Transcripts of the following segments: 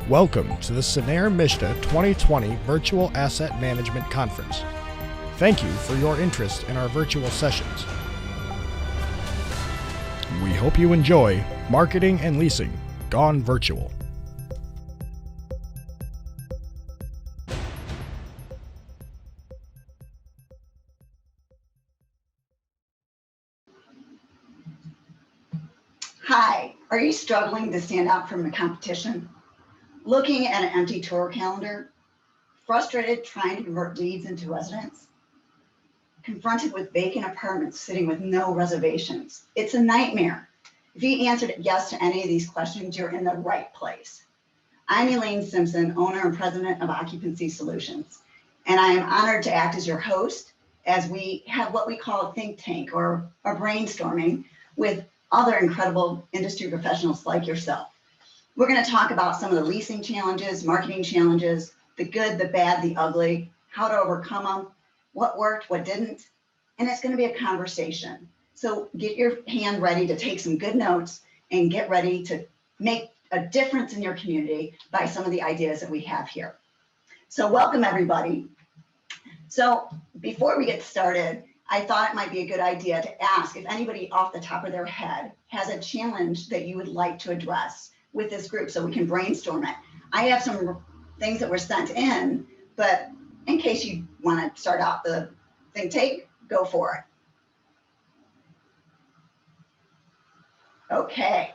Welcome to the Cinnaire MSHDA 2020 Virtual Asset Management Conference. Thank you for your interest in our virtual sessions. We hope you enjoy Marketing and Leasing Gone Virtual. Hi, are you struggling to stand out from the competition? Looking at an empty tour calendar? Frustrated trying to convert leads into residents? Confronted with vacant apartments sitting with no reservations? It's a nightmare. If you answered yes to any of these questions, you're in the right place. I'm Elaine Simpson, owner and president of Occupancy Solutions, and I am honored to act as your host as we have what we call a think tank or a brainstorming with other incredible industry professionals like yourself. We're going to talk about some of the leasing challenges, marketing challenges, the good, the bad, the ugly, how to overcome them, what worked, what didn't, and it's going to be a conversation. So get your hand ready to take some good notes and get ready to make a difference in your community by some of the ideas that we have here. So welcome everybody. So before we get started, I thought it might be a good idea to ask if anybody off the top of their head has a challenge that you would like to address with this group so we can brainstorm it. I have some things that were sent in, but in case you want to start out the think tank, go for it. Okay,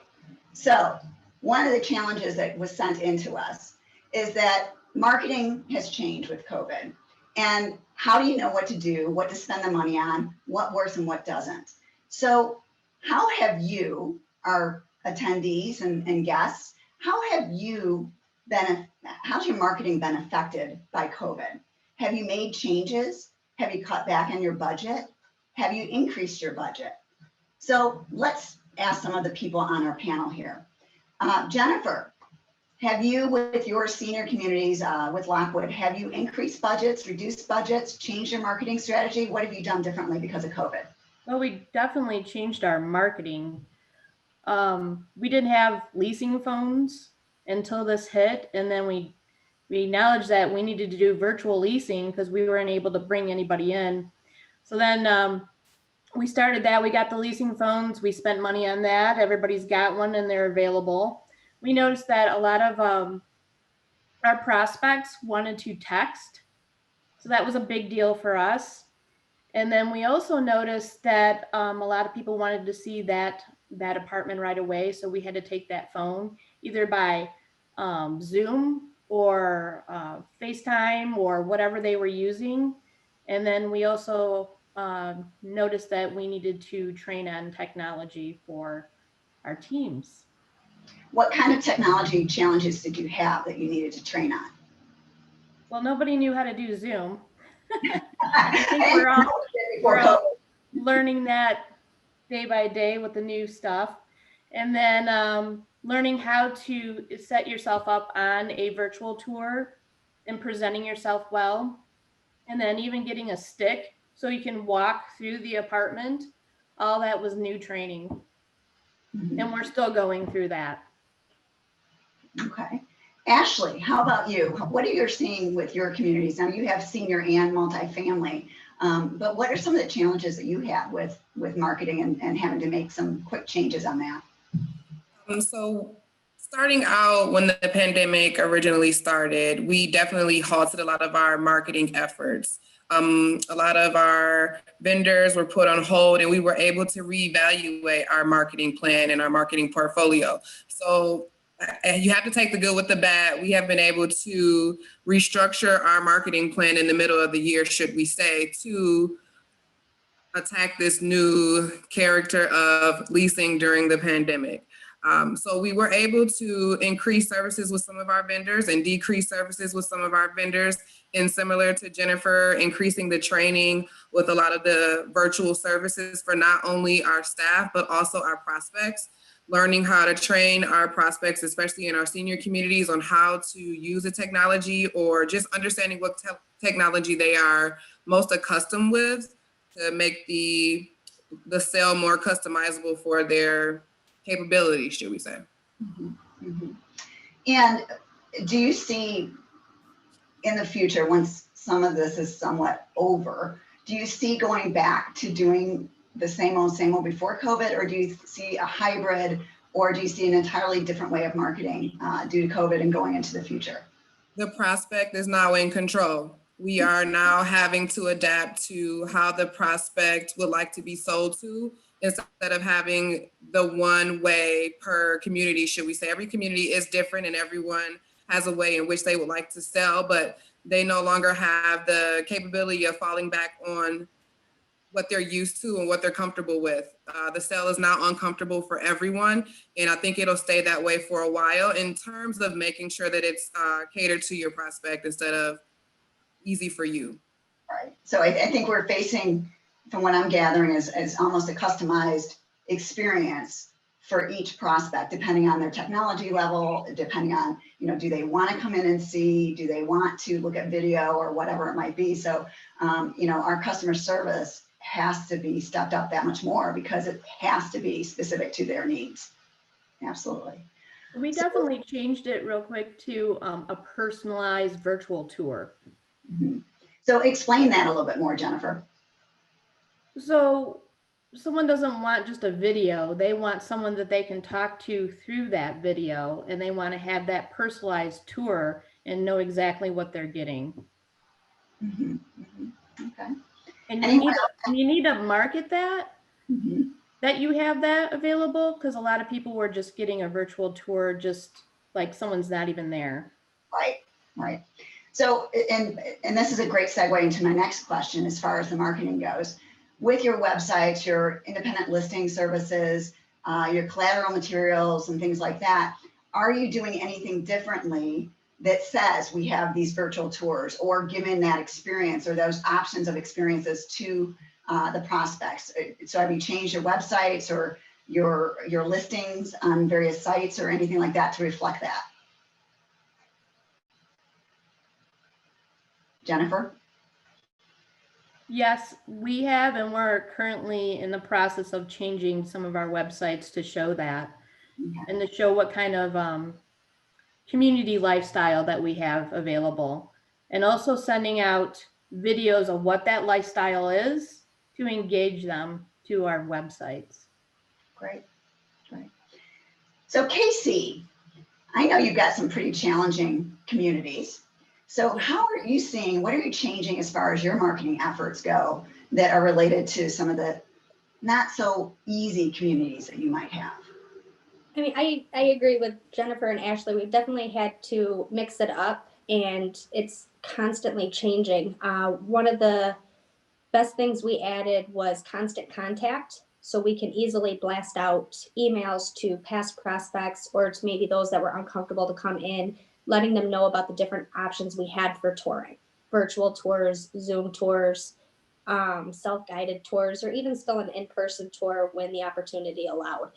so one of the challenges that was sent in to us is that marketing has changed with COVID. And how do you know what to do, what to spend the money on, what works and what doesn't? So how have you, our attendees and guests, how's your marketing been affected by COVID? Have you made changes? Have you cut back on your budget? Have you increased your budget? So let's ask some of the people on our panel here. Jennifer, have you, with your senior communities with Lockwood, have you increased budgets, reduced budgets, changed your marketing strategy? What have you done differently because of COVID? Well, we definitely changed our marketing. We didn't have leasing phones until this hit, and then we acknowledged that we needed to do virtual leasing because we weren't able to bring anybody in. So then we started that. We got the leasing phones. We spent money on that. Everybody's got one and they're available. We noticed that a lot of our prospects wanted to text. So that was a big deal for us. And then we also noticed that a lot of people wanted to see that apartment right away. So we had to take that phone either by Zoom or FaceTime or whatever they were using. And then we also noticed that we needed to train on technology for our teams. What kind of technology challenges did you have that you needed to train on? Well, nobody knew how to do Zoom. I think we're all learning that day by day with the new stuff. And then learning how to set yourself up on a virtual tour and presenting yourself well. And then even getting a stick so you can walk through the apartment. All that was new training. Mm-hmm. And we're still going through that. Okay. Ashley, how about you? What are you seeing with your communities? Now you have senior and multifamily, but what are some of the challenges that you have with marketing and having to make some quick changes on that? So starting out when the pandemic originally started, we definitely halted a lot of our marketing efforts. A lot of our vendors were put on hold and we were able to reevaluate our marketing plan and our marketing portfolio. So you have to take the good with the bad. We have been able to restructure our marketing plan in the middle of the year, should we say, to attack this new character of leasing during the pandemic. So we were able to increase services with some of our vendors and decrease services with some of our vendors. And similar to Jennifer, increasing the training with a lot of the virtual services for not only our staff, but also our prospects. Learning how to train our prospects, especially in our senior communities, on how to use the technology or just understanding what technology they are most accustomed with to make the sale more customizable for their capabilities, should we say. Mm-hmm. Mm-hmm. And do you see in the future, once some of this is somewhat over, do you see going back to doing the same old before COVID, or do you see a hybrid, or do you see an entirely different way of marketing due to COVID and going into the future? The prospect is now in control. We are now having to adapt to how the prospect would like to be sold to, instead of having the one way per community, should we say. Every community is different and everyone has a way in which they would like to sell, but they no longer have the capability of falling back on what they're used to and what they're comfortable with. The sale is now uncomfortable for everyone, and I think it'll stay that way for a while in terms of making sure that it's catered to your prospect instead of easy for you. Right. So I think we're facing, from what I'm gathering, is almost a customized experience for each prospect, depending on their technology level, depending on, do they want to come in and see, do they want to look at video or whatever it might be. So, our customer service has to be stepped up that much more because it has to be specific to their needs. Absolutely. We definitely changed it real quick to a personalized virtual tour. Mm-hmm. So explain that a little bit more, Jennifer. So someone doesn't want just a video. They want someone that they can talk to through that video, and they want to have that personalized tour and know exactly what they're getting. Mm-hmm. Mm-hmm. Okay. And you need to market that, that you have that available, because a lot of people were just getting a virtual tour just like someone's not even there. Right. So, and this is a great segue into my next question as far as the marketing goes. With your website, your independent listing services, your collateral materials and things like that, are you doing anything differently that says we have these virtual tours, or giving that experience or those options of experiences to the prospects? So have you changed your websites or your listings on various sites or anything like that to reflect that? Jennifer? Yes, we have, and we're currently in the process of changing some of our websites to show that, and to show what kind of community lifestyle that we have available, and also sending out videos of what that lifestyle is to engage them to our websites. Great. So Casey, I know you've got some pretty challenging communities. So how are you seeing, what are you changing as far as your marketing efforts go that are related to some of the not so easy communities that you might have? I mean, I agree with Jennifer and Ashley. We've definitely had to mix it up, and it's constantly changing. One of the best things we added was constant contact. So we can easily blast out emails to past prospects or to maybe those that were uncomfortable to come in, letting them know about the different options we had for touring: virtual tours, Zoom tours, self-guided tours, or even still an in-person tour when the opportunity allowed.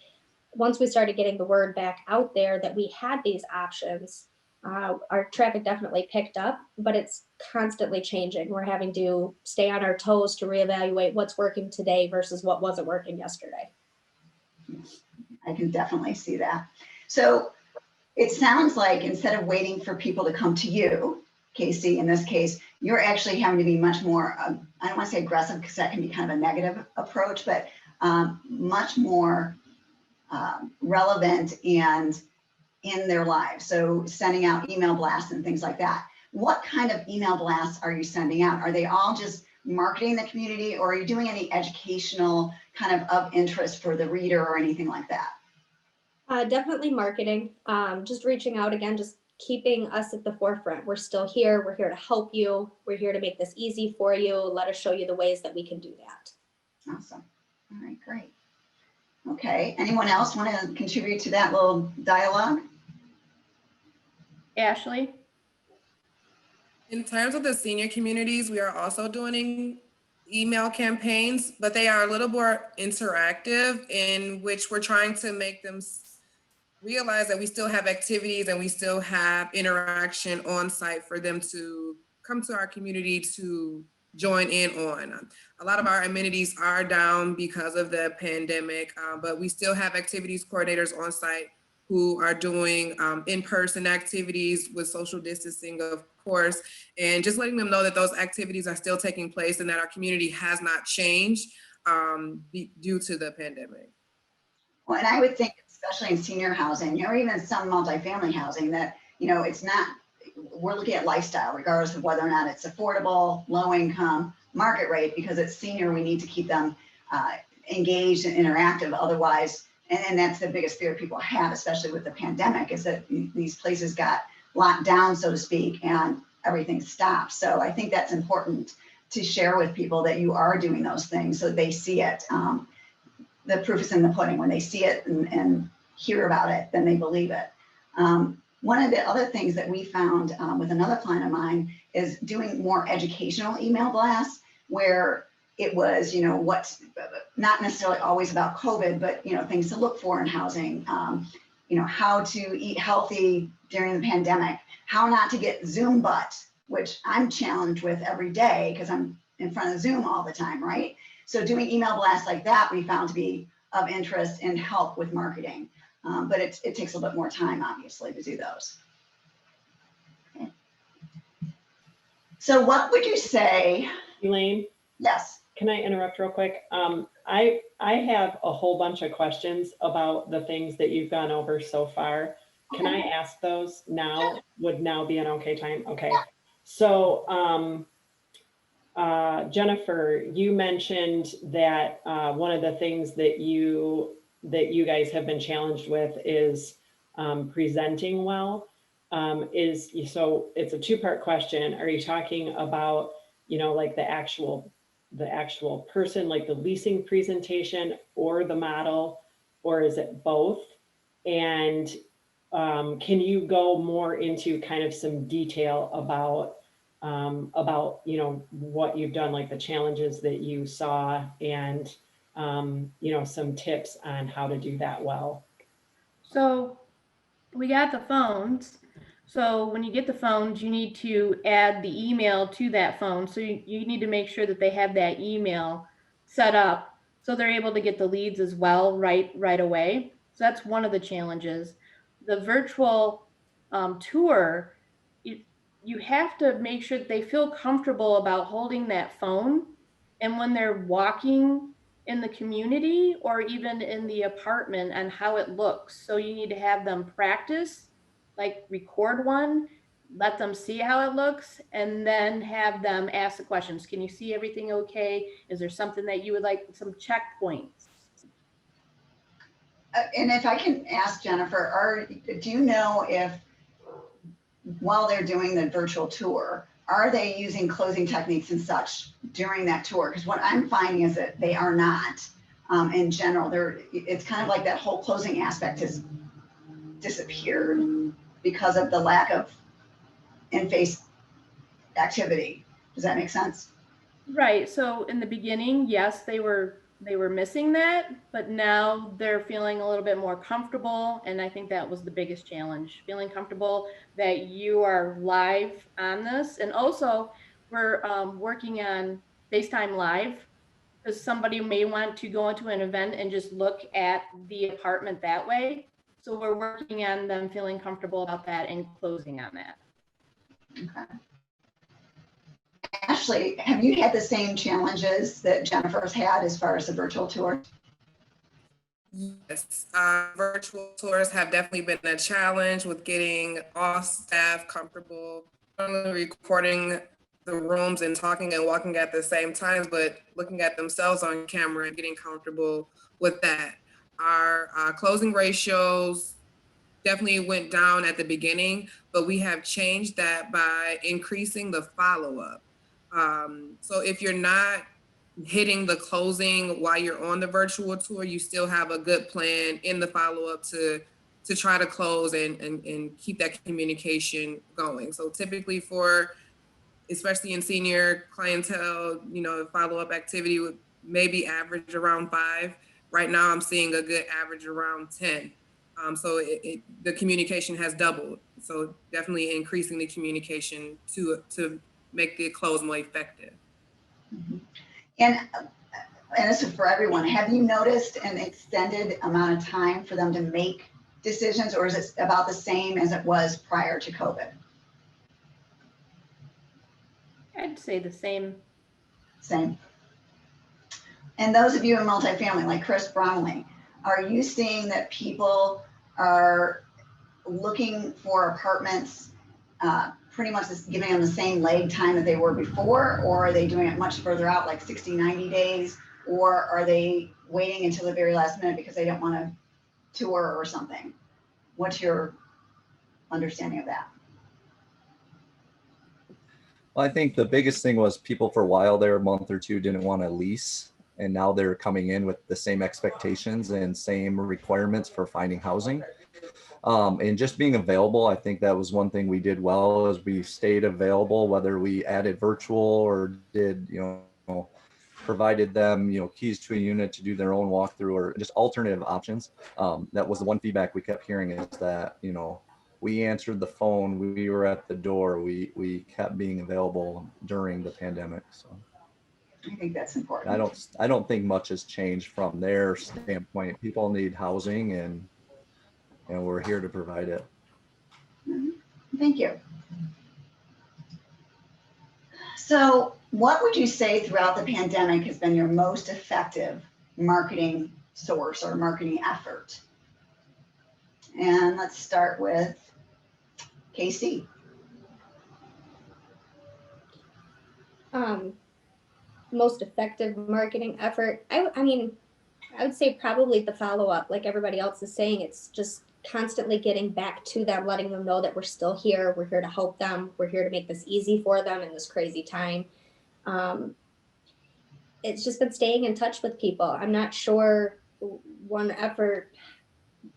Once we started getting the word back out there that we had these options, our traffic definitely picked up, but it's constantly changing. We're having to stay on our toes to reevaluate what's working today versus what wasn't working yesterday. I can definitely see that. So it sounds like instead of waiting for people to come to you, Casey, in this case, you're actually having to be much more, I don't want to say aggressive because that can be kind of a negative approach, but much more relevant and in their lives. So sending out email blasts and things like that. What kind of email blasts are you sending out? Are they all just marketing the community, or are you doing any educational kind of interest for the reader or anything like that? Definitely marketing, just reaching out again, just keeping us at the forefront. We're still here. We're here to help you. We're here to make this easy for you. Let us show you the ways that we can do that. Awesome. All right, great. Okay, anyone else want to contribute to that little dialogue? Ashley? In terms of the senior communities, we are also doing email campaigns, but they are a little more interactive, in which we're trying to make them realize that we still have activities and we still have interaction on site for them to come to our community to join in on. A lot of our amenities are down because of the pandemic, but we still have activities coordinators on site who are doing in-person activities with social distancing, of course, and just letting them know that those activities are still taking place and that our community has not changed due to the pandemic. Well, and I would think, especially in senior housing, or even some multifamily housing, that, it's not, we're looking at lifestyle, regardless of whether or not it's affordable, low income, market rate, because it's senior, we need to keep them engaged and interactive. Otherwise, and that's the biggest fear people have, especially with the pandemic, is that these places got locked down, so to speak, and everything stopped. So I think that's important to share with people, that you are doing those things so they see it. The proof is in the pudding. When they see it and hear about it, then they believe it. One of the other things that we found with another client of mine is doing more educational email blasts, where it was, what's not necessarily always about COVID, but, things to look for in housing, how to eat healthy during the pandemic, how not to get Zoom butt, which I'm challenged with every day because I'm in front of Zoom all the time, right? So doing email blasts like that, we found to be of interest and help with marketing. But it takes a little bit more time, obviously, to do those. Okay. So what would you say? Elaine? Yes. Can I interrupt real quick? I have a whole bunch of questions about the things that you've gone over so far. Can I ask those now? Would now be an okay time? Okay. Yeah. So Jennifer, you mentioned that one of the things that you guys have been challenged with is presenting well. So it's a two-part question. Are you talking about, like the actual person, like the leasing presentation or the model, or is it both? And can you go more into kind of some detail about what you've done, like the challenges that you saw, and some tips on how to do that well? So we got the phones. So when you get the phones, you need to add the email to that phone. So you need to make sure that they have that email set up so they're able to get the leads as well right away. So that's one of the challenges. The virtual tour, you have to make sure that they feel comfortable about holding that phone. And when they're walking in the community or even in the apartment, and how it looks. So you need to have them practice, like record one, let them see how it looks, and then have them ask the questions. Can you see everything okay? Is there something that you would like, some checkpoints? And if I can ask Jennifer, do you know if while they're doing the virtual tour, are they using closing techniques and such during that tour? Because what I'm finding is that they are not. In general, it's kind of like that whole closing aspect has disappeared because of the lack of in-face activity. Does that make sense? Right. So in the beginning, yes, they were missing that, but now they're feeling a little bit more comfortable. And I think that was the biggest challenge, feeling comfortable that you are live on this. And also we're working on FaceTime Live, because somebody may want to go into an event and just look at the apartment that way. So we're working on them feeling comfortable about that and closing on that. Okay. Ashley, have you had the same challenges that Jennifer's had as far as the virtual tour? Yes, virtual tours have definitely been a challenge with getting all staff comfortable, not only recording the rooms and talking and walking at the same time, but looking at themselves on camera and getting comfortable with that. Our closing ratios definitely went down at the beginning, but we have changed that by increasing the follow-up. So if you're not hitting the closing while you're on the virtual tour, you still have a good plan in the follow-up to try to close and keep that communication going. So typically especially in senior clientele, follow-up activity would maybe average around 5. Right now I'm seeing a good average around 10. So the communication has doubled. So definitely increasing the communication to make the close more effective. Mm-hmm. And this is for everyone. Have you noticed an extended amount of time for them to make decisions, or is it about the same as it was prior to COVID? I'd say the same. Same. And those of you in multifamily, like Chris Bromley, are you seeing that people are looking for apartments pretty much just giving them the same lag time that they were before, or are they doing it much further out, like 60, 90 days, or are they waiting until the very last minute because they don't want to tour or something? What's your understanding of that? Well, I think the biggest thing was people for a while there, a month or two, didn't want to lease. And now they're coming in with the same expectations and same requirements for finding housing. And just being available, I think that was one thing we did well, is we stayed available, whether we added virtual or did, provided them, keys to a unit to do their own walkthrough, or just alternative options. That was the one feedback we kept hearing, is that, we answered the phone, we were at the door, we kept being available during the pandemic. So I think that's important. I don't think much has changed from their standpoint. People need housing, and we're here to provide it. Thank you. So what would you say throughout the pandemic has been your most effective marketing source or marketing effort? And let's start with Casey. Most effective marketing effort. I mean, I would say probably the follow-up, like everybody else is saying. It's just constantly getting back to them, letting them know that we're still here. We're here to help them. We're here to make this easy for them in this crazy time. It's just been staying in touch with people. I'm not sure one effort,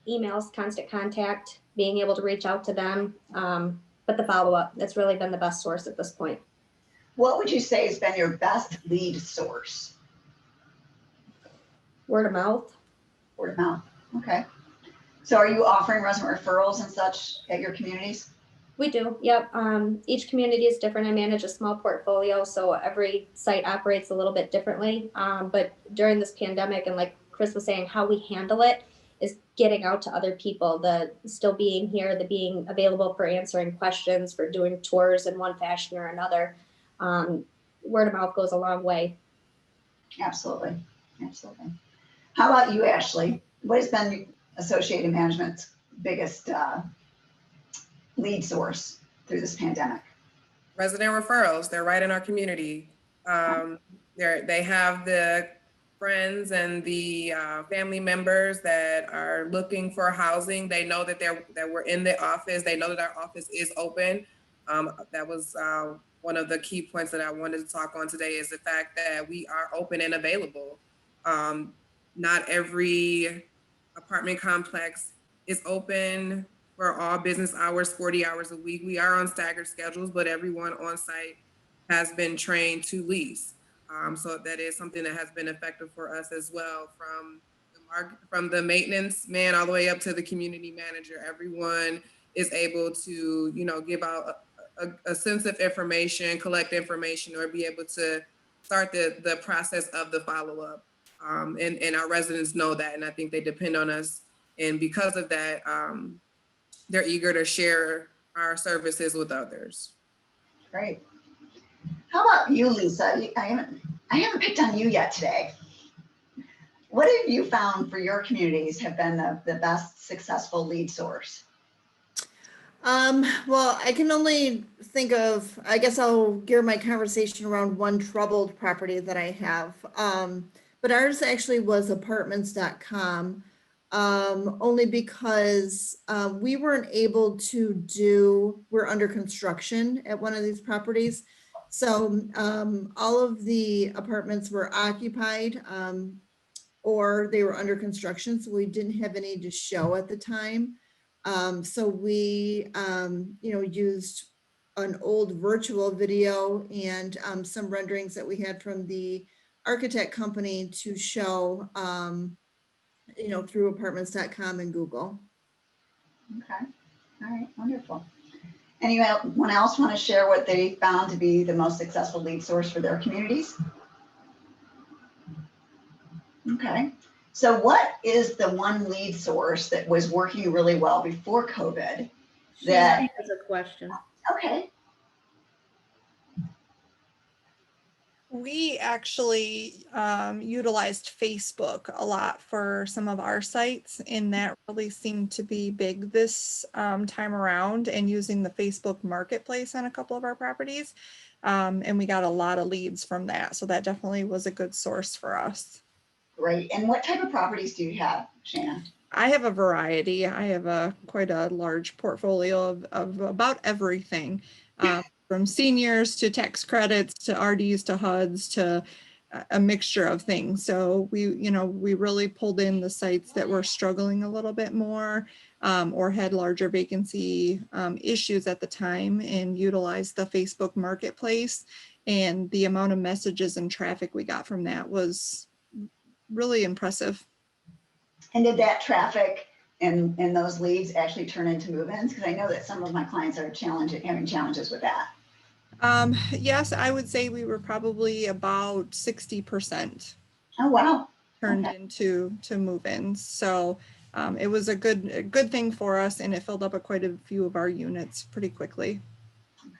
emails, constant contact, being able to reach out to them. But the follow-up, that's really been the best source at this point. What would you say has been your best lead source? Word of mouth. Word of mouth. Okay. So are you offering resident referrals and such at your communities? We do. Yep. Each community is different. I manage a small portfolio, so every site operates a little bit differently. But during this pandemic, and like Chris was saying, how we handle it is getting out to other people, the still being here, the being available for answering questions, for doing tours in one fashion or another. Word of mouth goes a long way. Absolutely. Absolutely. How about you, Ashley? What has been Associated Management's biggest lead source through this pandemic? Resident referrals. They're right in our community. They have the friends and the family members that are looking for housing. They know that we're in the office. They know that our office is open. That was one of the key points that I wanted to talk on today, is the fact that we are open and available. Not every apartment complex is open for all business hours, 40 hours a week. We are on staggered schedules, but everyone on site has been trained to lease. So that is something that has been effective for us as well, from the maintenance man all the way up to the community manager. Everyone is able to, give out a sense of information, collect information, or be able to start the process of the follow-up. And our residents know that, and I think they depend on us. And because of that, they're eager to share our services with others. Great. How about you, Lisa? I haven't picked on you yet today. What have you found for your communities have been the best successful lead source? Well, I can only think of, I guess I'll gear my conversation around one troubled property that I have. But ours actually was apartments.com, only because we weren't able to we're under construction at one of these properties. So all of the apartments were occupied or they were under construction. So we didn't have any to show at the time. So we, used an old virtual video and some renderings that we had from the architect company to show, through apartments.com and Google. Okay. All right. Wonderful. Anyone else want to share what they found to be the most successful lead source for their communities? Okay. So what is the one lead source that was working really well before COVID? That has a question. Okay. We actually utilized Facebook a lot for some of our sites, and that really seemed to be big this time around, and using the Facebook marketplace on a couple of our properties. And we got a lot of leads from that. So that definitely was a good source for us. Great. And what type of properties do you have, Shannon? I have a variety. I have quite a large portfolio of about everything. From seniors to tax credits to RDs to HUDs to a mixture of things. So we really pulled in the sites that were struggling a little bit more or had larger vacancy issues at the time, and utilized the Facebook marketplace. And the amount of messages and traffic we got from that was really impressive. And did that traffic and those leads actually turn into move-ins? Because I know that some of my clients are having challenges with that. Yes, I would say we were probably about 60%. Oh, wow. Turned Okay. into move-ins. So it was a good thing for us, and it filled up quite a few of our units pretty quickly.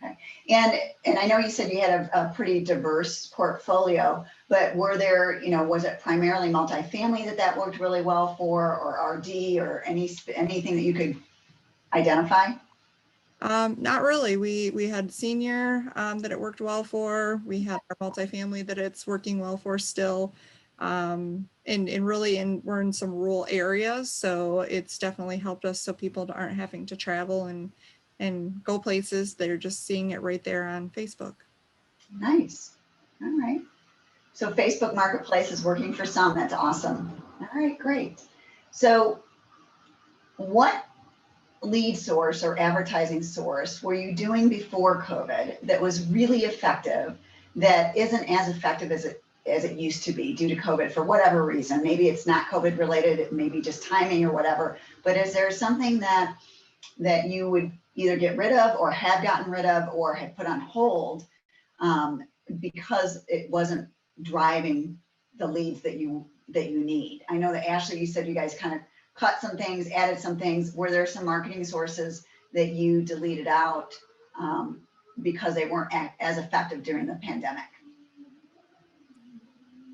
Okay. And I know you said you had a pretty diverse portfolio, but were there, was it primarily multifamily that worked really well for, or RD, or anything that you could identify? Not really. We had senior that it worked well for. We had our multifamily that it's working well for still. And really we're in some rural areas, so it's definitely helped us so people aren't having to travel and go places. They're just seeing it right there on Facebook. Nice. All right. So Facebook Marketplace is working for some. That's awesome. All right, great. So what lead source or advertising source were you doing before COVID that was really effective, that isn't as effective as it used to be due to COVID for whatever reason? Maybe it's not COVID related, it may be just timing or whatever, but is there something that you would either get rid of or have gotten rid of or had put on hold because it wasn't driving the leads that you need? I know that Ashley, you said you guys kind of cut some things, added some things. Were there some marketing sources that you deleted out because they weren't as effective during the pandemic?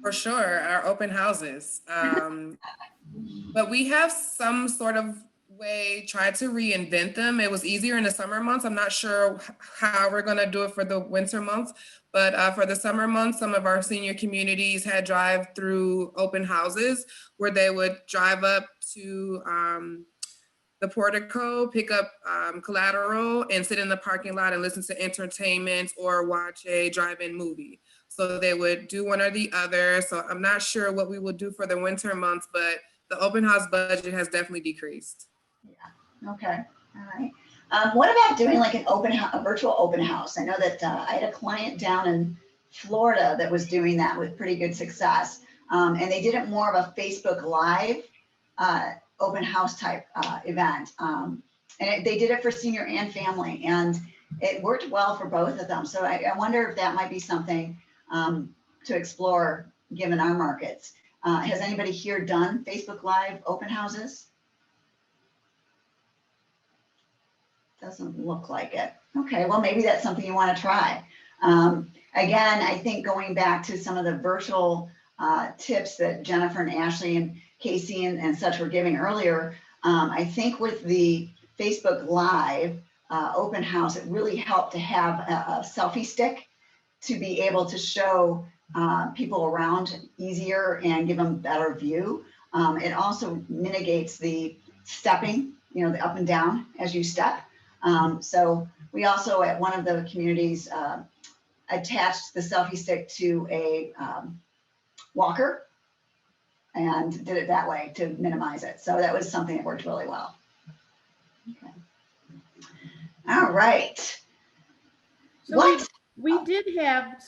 For sure, our open houses. But we have some sort of way tried to reinvent them. It was easier in the summer months. I'm not sure how we're going to do it for the winter months, but for the summer months, some of our senior communities had drive-through open houses where they would drive up to the portico, pick up collateral, and sit in the parking lot and listen to entertainment or watch a drive-in movie. So they would do one or the other. So I'm not sure what we will do for the winter months, but the open house budget has definitely decreased. Yeah. Okay. All right. What about doing like a virtual open house? I know that I had a client down in Florida that was doing that with pretty good success. And they did it more of a Facebook Live open house type event. And they did it for senior and family, and it worked well for both of them. So I wonder if that might be something to explore given our markets. Has anybody here done Facebook Live open houses? Doesn't look like it. Okay, well, maybe that's something you want to try. Again, I think going back to some of the virtual tips that Jennifer and Ashley and Casey and such were giving earlier, I think with the Facebook Live open house, it really helped to have a selfie stick to be able to show people around easier and give them better view. It also mitigates the stepping, the up and down as you step. So we also at one of the communities attached the selfie stick to a walker and did it that way to minimize it. So that was something that worked really well. Okay. All right. So What? we did have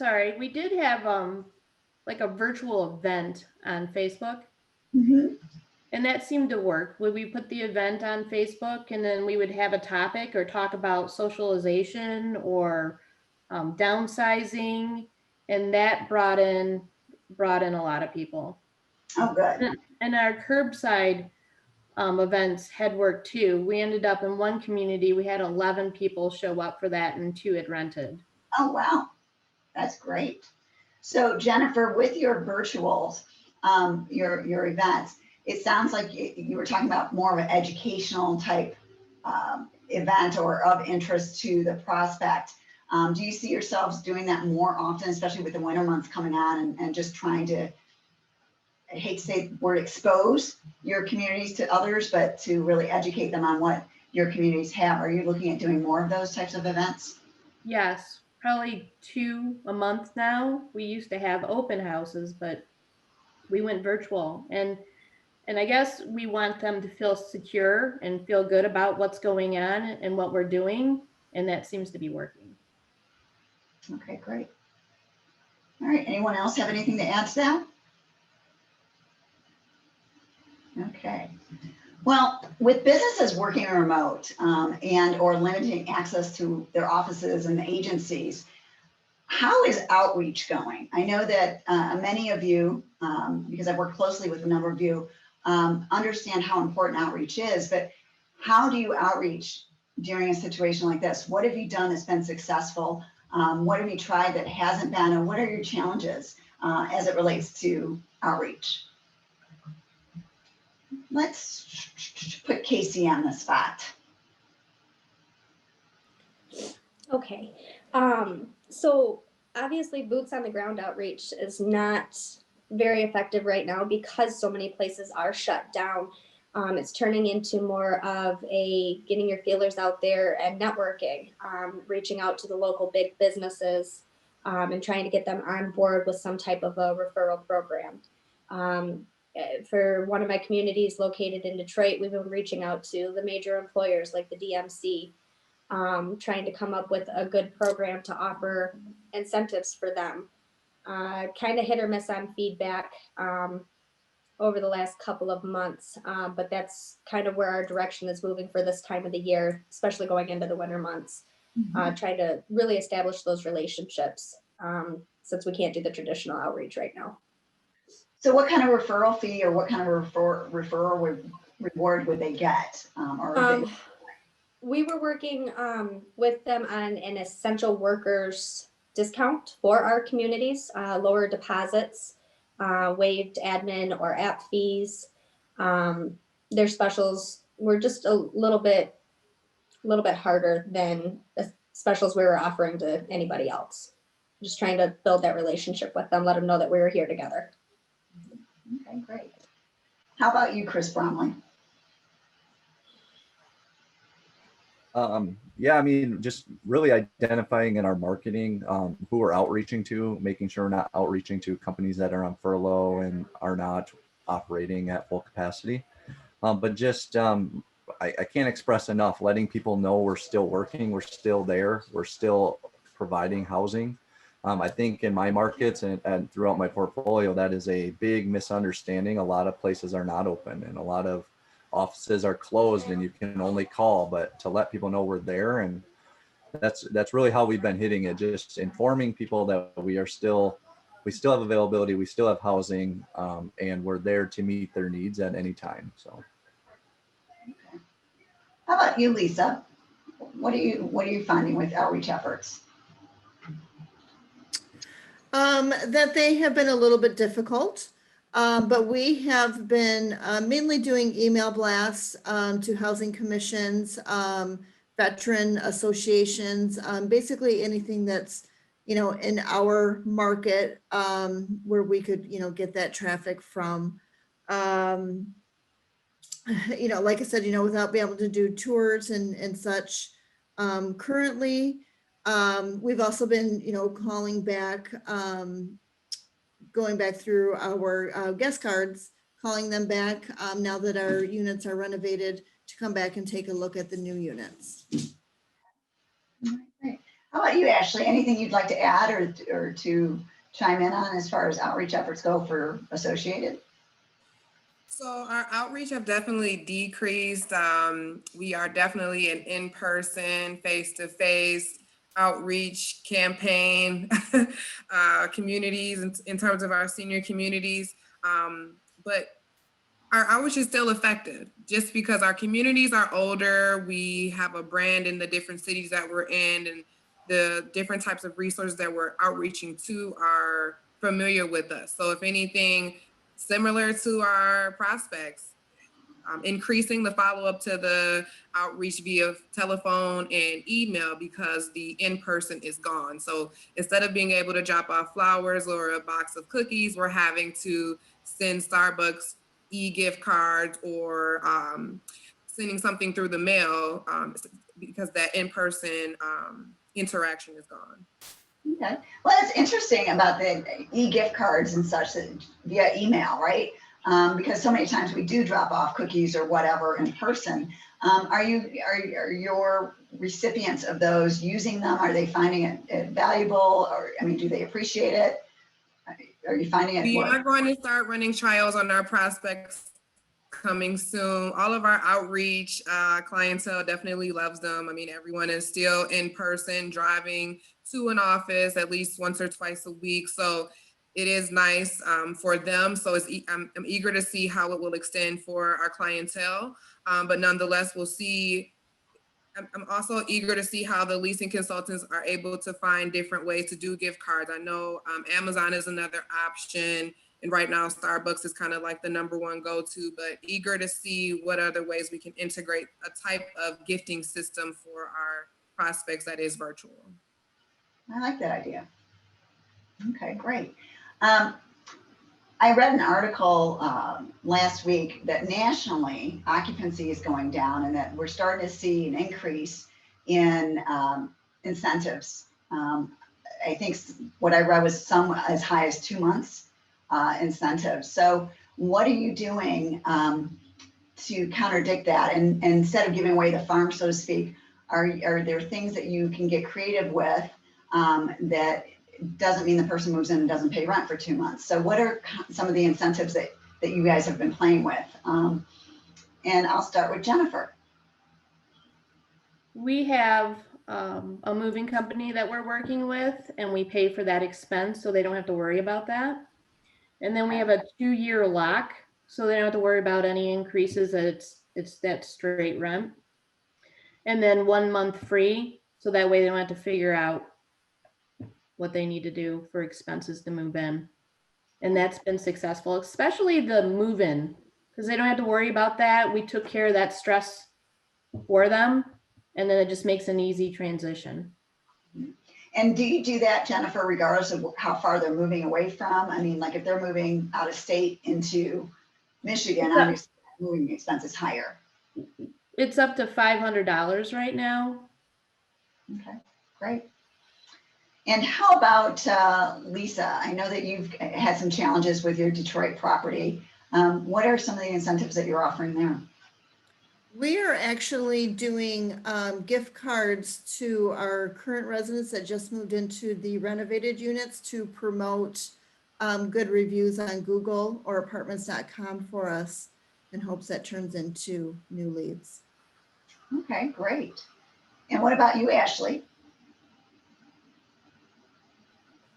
like a virtual event on Facebook. Mm-hmm. And that seemed to work. Would we put the event on Facebook and then we would have a topic or talk about socialization or downsizing, and that brought in a lot of people. Oh, good. And our curbside events had worked too. We ended up in one community, we had 11 people show up for that and 2 had rented. Oh, wow. That's great. So Jennifer, with your virtuals, your events, it sounds like you were talking about more of an educational type event or of interest to the prospect. Do you see yourselves doing that more often, especially with the winter months coming on and just trying to, I hate to say the word expose your communities to others, but to really educate them on what your communities have? Are you looking at doing more of those types of events? Yes, probably 2 a month now. We used to have open houses, but we went virtual. And I guess we want them to feel secure and feel good about what's going on and what we're doing. And that seems to be working. Okay, great. All right, anyone else have anything to add to that? Okay. Well, with businesses working remote and or limiting access to their offices and agencies, how is outreach going? I know that many of you, because I've worked closely with a number of you, understand how important outreach is, but how do you outreach during a situation like this? What have you done that's been successful? What have you tried that hasn't been, or what are your challenges as it relates to outreach? Let's put Casey on the spot. Okay. So obviously boots on the ground outreach is not very effective right now because so many places are shut down. It's turning into more of a getting your feelers out there and networking, reaching out to the local big businesses and trying to get them on board with some type of a referral program. For one of my communities located in Detroit, we've been reaching out to the major employers like the DMC, trying to come up with a good program to offer incentives for them. Kind of hit or miss on feedback over the last couple of months, but that's kind of where our direction is moving for this time of the year, especially going into the winter months. Trying to really establish those relationships since we can't do the traditional outreach right now. So what kind of referral fee or what kind of referral reward would they get? We were working with them on an essential workers discount for our communities, lower deposits, waived admin or app fees. Their specials were just a little bit harder than the specials we were offering to anybody else. Just trying to build that relationship with them, let them know that we were here together. Okay, great. How about you, Chris Bromley? Yeah, I mean, just really identifying in our marketing who we're outreaching to, making sure we're not outreaching to companies that are on furlough and are not operating at full capacity. But just, I can't express enough, letting people know we're still working, we're still there, we're still providing housing. I think in my markets and throughout my portfolio, that is a big misunderstanding. A lot of places are not open and a lot of offices are closed and you can only call, but to let people know we're there. And that's really how we've been hitting it, just informing people that we still have availability, we still have housing, and we're there to meet their needs at any time. So. Okay. How about you, Lisa? What are you finding with outreach efforts? That they have been a little bit difficult, but we have been mainly doing email blasts to housing commissions, veteran associations, basically anything that's, in our market where we could, get that traffic from. Like I said, without being able to do tours and such. Currently, we've also been, calling back, going back through our guest cards, calling them back now that our units are renovated to come back and take a look at the new units. Great. How about you, Ashley? Anything you'd like to add or to chime in on as far as outreach efforts go for Associated? So our outreach have definitely decreased. We are definitely an in-person, face-to-face outreach campaign communities in terms of our senior communities. but our outreach is still effective just because our communities are older. We have a brand in the different cities that we're in, and the different types of resources that we're outreaching to are familiar with us. So if anything, similar to our prospects, increasing the follow-up to the outreach via telephone and email because the in-person is gone. So instead of being able to drop off flowers or a box of cookies, we're having to send Starbucks e-gift cards or sending something through the mail because that in-person interaction is gone. Okay. Well, that's interesting about the e-gift cards and such via email, right? Because so many times we do drop off cookies or whatever in person. Are your recipients of those using them? Are they finding it valuable? Or, I mean, do they appreciate it? Are you finding it? We are going to start running trials on our prospects coming soon. All of our outreach clientele definitely loves them. I mean, everyone is still in person, driving to an office at least once or twice a week. So it is nice for them. So I'm eager to see how it will extend for our clientele. But nonetheless, we'll see. I'm also eager to see how the leasing consultants are able to find different ways to do gift cards. I know Amazon is another option. And right now, Starbucks is kind of like the #1 go-to, but eager to see what other ways we can integrate a type of gifting system for our prospects that is virtual. I like that idea. Okay, great. I read an article last week that nationally occupancy is going down and that we're starting to see an increase in incentives. I think what I read was some as high as 2 months incentives. So what are you doing to contradict that? And instead of giving away the farm, so to speak, are there things that you can get creative with that doesn't mean the person moves in and doesn't pay rent for 2 months? So what are some of the incentives that you guys have been playing with? And I'll start with Jennifer. We have a moving company that we're working with, and we pay for that expense so they don't have to worry about that. And then we have a 2-year lock, so they don't have to worry about any increases. It's that straight rent. And then 1 month free, so that way they don't have to figure out what they need to do for expenses to move in. And that's been successful, especially the move in, because they don't have to worry about that. We took care of that stress for them, and then it just makes an easy transition. And do you do that, Jennifer, regardless of how far they're moving away from? I mean, like if they're moving out of state into Michigan, obviously moving expense is higher. It's up to $500 right now. Okay, great. And how about Lisa? I know that you've had some challenges with your Detroit property. What are some of the incentives that you're offering there? We are actually doing gift cards to our current residents that just moved into the renovated units to promote good reviews on Google or apartments.com for us in hopes that turns into new leads. Okay, great. And what about you, Ashley?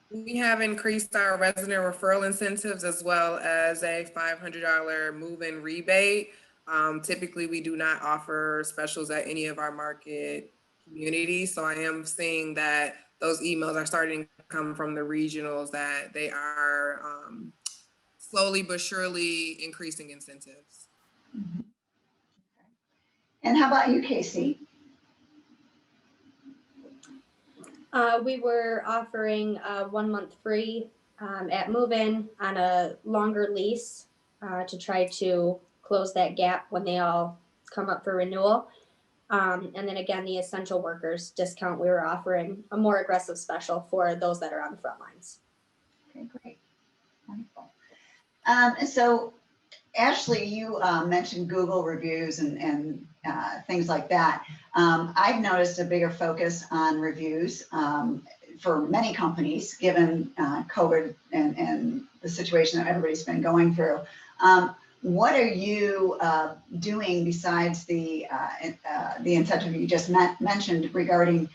We have increased our resident referral incentives as well as a $500 move-in rebate. Typically, we do not offer specials at any of our market communities. So I am seeing that those emails are starting to come from the regionals, that they are slowly but surely increasing incentives. Mm-hmm. And how about you, Casey? We were offering 1 month free at move-in on a longer lease to try to close that gap when they all come up for renewal. And then again, the essential workers discount, we were offering a more aggressive special for those that are on the front lines. Okay, great. Wonderful. So Ashley, you mentioned Google reviews and things like that. I've noticed a bigger focus on reviews for many companies, given COVID and the situation that everybody's been going through. What are you doing besides the incentive you just mentioned regarding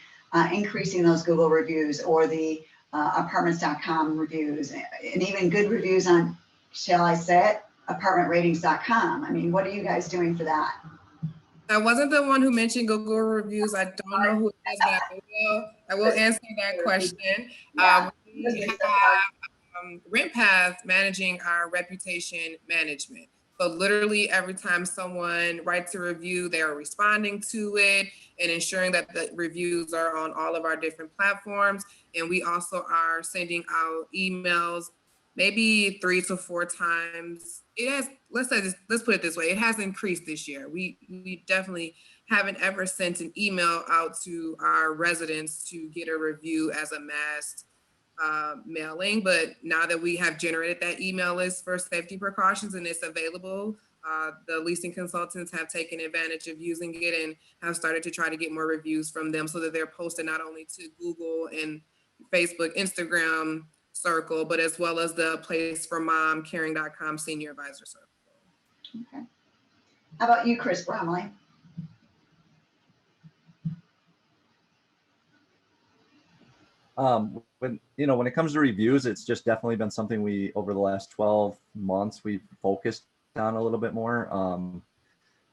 increasing those Google reviews or the apartments.com reviews and even good reviews on, shall I say it, apartmentratings.com. I mean, what are you guys doing for that? I wasn't the one who mentioned Google reviews. I don't know who it is, but I will answer that question. Yeah, We have RentPath managing our reputation management. So literally every time someone writes a review, they are responding to it and ensuring that the reviews are on all of our different platforms. And we also are sending out emails maybe 3 to 4 times. It has, let's put it this way, it has increased this year. We definitely haven't ever sent an email out to our residents to get a review as a mass mailing, but now that we have generated that email list for safety precautions and it's available, the leasing consultants have taken advantage of using it and have started to try to get more reviews from them so that they're posted not only to Google and Facebook, Instagram circle, but as well as the Place for Mom, caring.com senior advisor circle. Okay. How about you, Chris Bromley? When it comes to reviews, it's just definitely been something we, over the last 12 months, we've focused on a little bit more.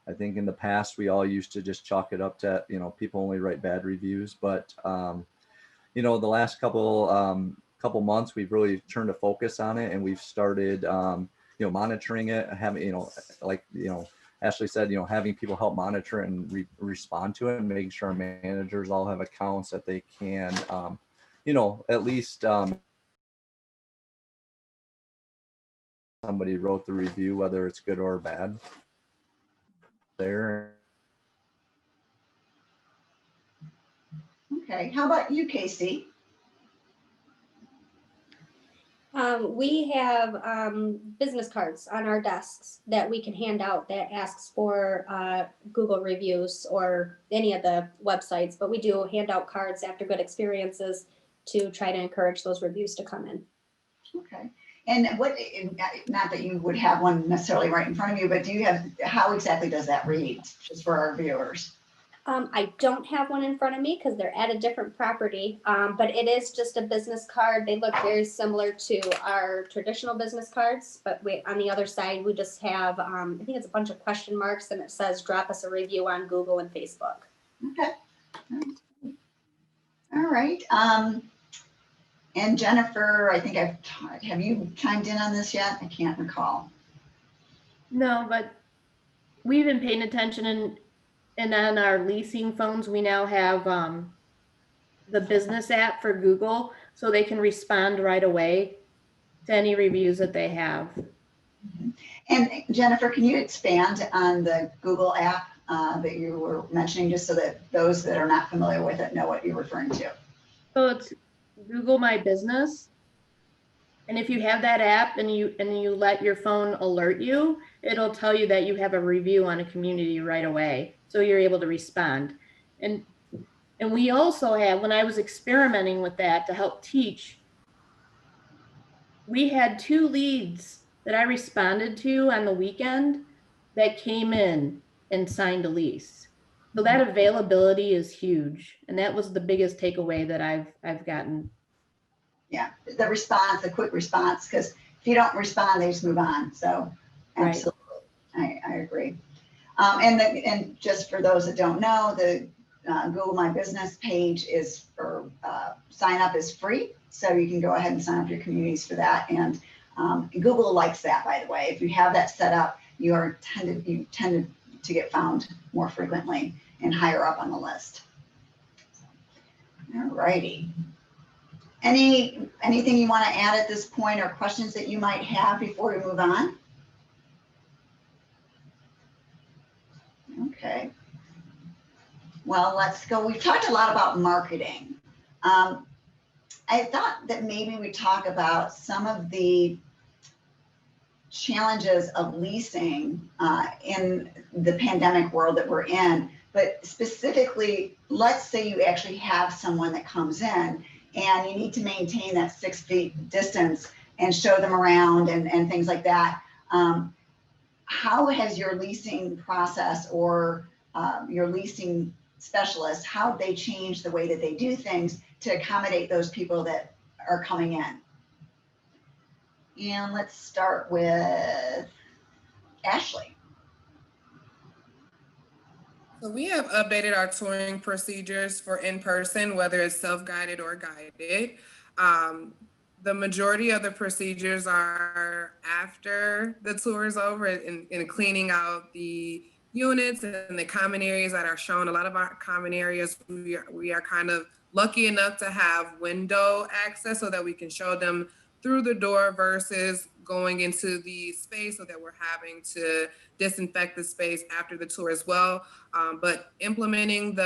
I think in the past, we all used to just chalk it up to, people only write bad reviews, but, the last couple months, we've really turned a focus on it and we've started, monitoring it, having, Ashley said, having people help monitor it and respond to it and making sure our managers all have accounts that they can, at least somebody wrote the review, whether it's good or bad there. Okay, how about you, Casey? We have business cards on our desks that we can hand out that asks for Google reviews or any of the websites, but we do hand out cards after good experiences to try to encourage those reviews to come in. Okay. And what, not that you would have one necessarily right in front of you, but how exactly does that read, just for our viewers? I don't have one in front of me because they're at a different property, but it is just a business card. They look very similar to our traditional business cards, but on the other side, we just have, I think it's a bunch of question marks and it says, drop us a review on Google and Facebook. Okay. All right. And Jennifer, I think have you chimed in on this yet? I can't recall. No, but we've been paying attention and on our leasing phones, we now have the business app for Google, so they can respond right away to any reviews that they have. And Jennifer, can you expand on the Google app that you were mentioning, just so that those that are not familiar with it know what you're referring to? So it's Google My Business. And if you have that app and you let your phone alert you, it'll tell you that you have a review on a community right away. So you're able to respond. And we also have, when I was experimenting with that to help teach, we had 2 leads that I responded to on the weekend that came in and signed a lease. So that availability is huge. And that was the biggest takeaway that I've gotten. Yeah, the quick response, because if you don't respond, they just move on. So absolutely, right. I agree. And just for those that don't know, the Google My Business page is for sign up is free. So you can go ahead and sign up your communities for that. And Google likes that, by the way. If you have that set up, you tend to get found more frequently and higher up on the list. All righty. Anything you want to add at this point or questions that you might have before we move on? Okay. Well, let's go. We've talked a lot about marketing. I thought that maybe we talk about some of the challenges of leasing in the pandemic world that we're in, but specifically, let's say you actually have someone that comes in and you need to maintain that 6 feet distance and show them around and things like that. How has your leasing process or your leasing specialist, how have they changed the way that they do things to accommodate those people that are coming in? And let's start with Ashley. So we have updated our touring procedures for in-person, whether it's self-guided or guided. The majority of the procedures are after the tour is over in cleaning out the units and the common areas that are shown. A lot of our common areas, we are kind of lucky enough to have window access so that we can show them through the door versus going into the space, so that we're having to disinfect the space after the tour as well. But implementing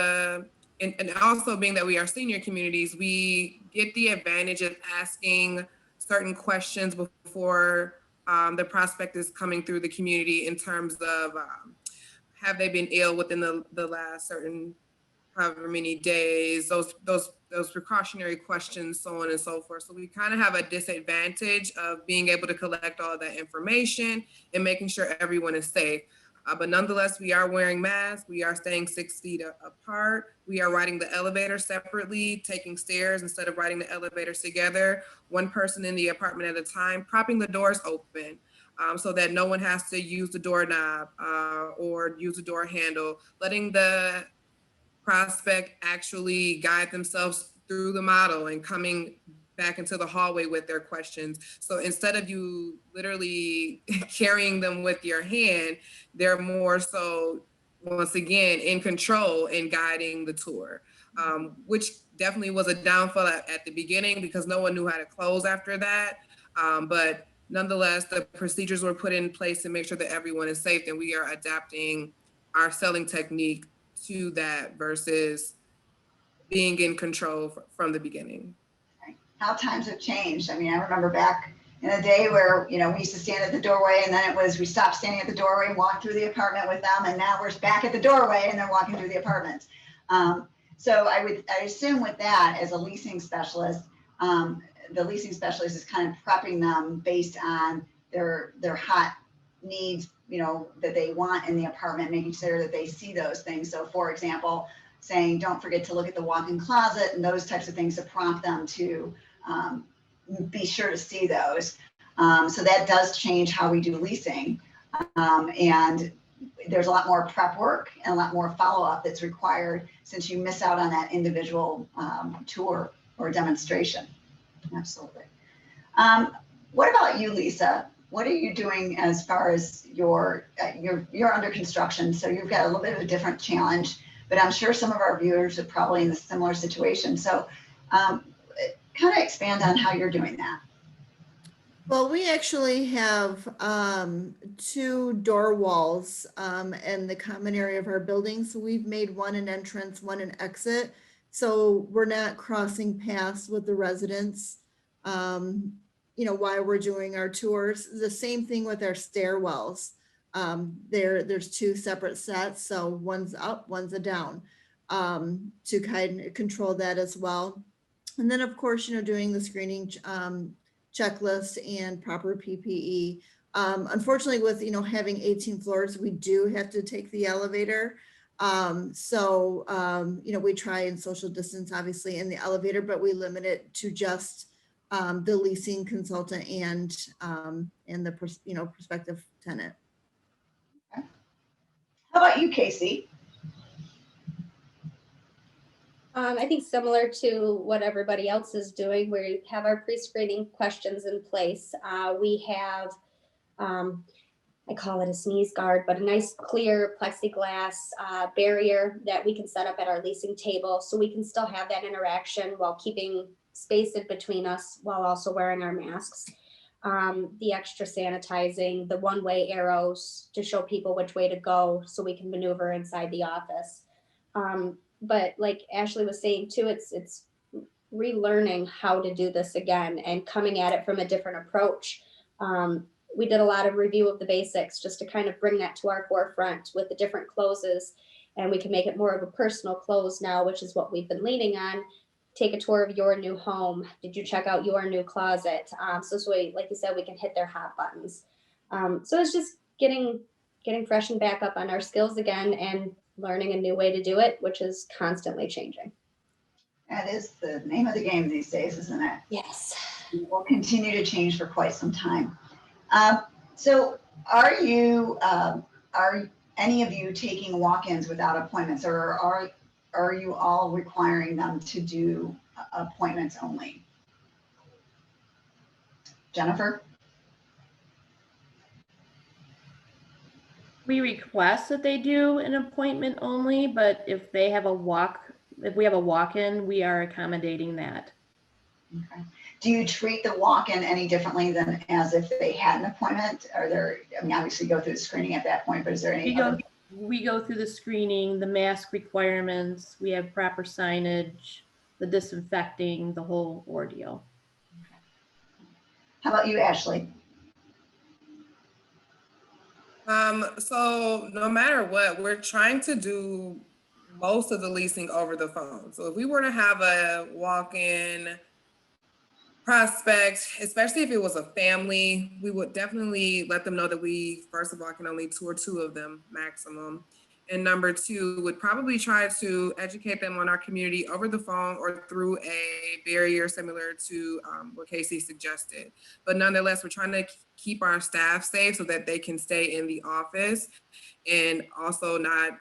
and also being that we are senior communities, we get the advantage of asking certain questions before the prospect is coming through the community in terms of have they been ill within the last certain however many days, those precautionary questions, so on and so forth. So we kind of have a disadvantage of being able to collect all of that information and making sure everyone is safe. But nonetheless, we are wearing masks. We are staying 6 feet apart. We are riding the elevator separately, taking stairs instead of riding the elevators together, one person in the apartment at a time, propping the doors open so that no one has to use the doorknob or use the door handle, letting the prospect actually guide themselves through the model and coming back into the hallway with their questions. So instead of you literally carrying them with your hand, they're more so, once again, in control and guiding the tour, which definitely was a downfall at the beginning because no one knew how to close after that. But nonetheless, the procedures were put in place to make sure that everyone is safe, and we are adapting our selling technique to that versus being in control from the beginning. How times have changed. I mean, I remember back in the day where, we used to stand at the doorway, and then it was, we stopped standing at the doorway and walked through the apartment with them. And now we're back at the doorway and they're walking through the apartment. So I assume with that, as a leasing specialist, the leasing specialist is kind of prepping them based on their hot needs, that they want in the apartment, making sure that they see those things. So for example, saying, don't forget to look at the walk-in closet and those types of things to prompt them to be sure to see those. So that does change how we do leasing. And there's a lot more prep work and a lot more follow-up that's required since you miss out on that individual tour or demonstration. Absolutely. What about you, Lisa? What are you doing as far as you're under construction, so you've got a little bit of a different challenge, but I'm sure some of our viewers are probably in a similar situation. So kind of expand on how you're doing that. Well, we actually have 2 door walls in the common area of our building. So we've made one an entrance, one an exit. So we're not crossing paths with the residents, while we're doing our tours. The same thing with our stairwells. There's 2 separate sets. So one's up, one's a down to kind of control that as well. And then of course, doing the screening checklist and proper PPE. Unfortunately, with having 18 floors, we do have to take the elevator. We try and social distance, obviously, in the elevator, but we limit it to just the leasing consultant and the prospective tenant. Okay. How about you, Casey? I think similar to what everybody else is doing, we have our pre-screening questions in place. We have, I call it a sneeze guard, but a nice clear plexiglass barrier that we can set up at our leasing table so we can still have that interaction while keeping space in between us while also wearing our masks. The extra sanitizing, the one-way arrows to show people which way to go so we can maneuver inside the office. But like Ashley was saying too, it's relearning how to do this again and coming at it from a different approach. We did a lot of review of the basics just to kind of bring that to our forefront with the different closes, and we can make it more of a personal close now, which is what we've been leaning on. Take a tour of your new home. Did you check out your new closet? So like you said, we can hit their hot buttons. So it's just getting freshened back up on our skills again and learning a new way to do it, which is constantly changing. That is the name of the game these days, isn't it? Yes. It will continue to change for quite some time. So Are you, are any of you taking walk-ins without appointments, or are you all requiring them to do appointments only? Jennifer? We request that they do an appointment only, but if we have a walk-in, we are accommodating that. Okay. Do you treat the walk-in any differently than as if they had an appointment? Are there, I mean, obviously you go through the screening at that point, but is there any other? We go through the screening, the mask requirements, we have proper signage, the disinfecting, the whole ordeal. How about you, Ashley? So no matter what, we're trying to do most of the leasing over the phone. So if we were to have a walk-in prospect, especially if it was a family, we would definitely let them know that we, first of all, can only tour 2 of them maximum. And number 2, would probably try to educate them on our community over the phone or through a barrier similar to what Casey suggested. But nonetheless, we're trying to keep our staff safe so that they can stay in the office and also not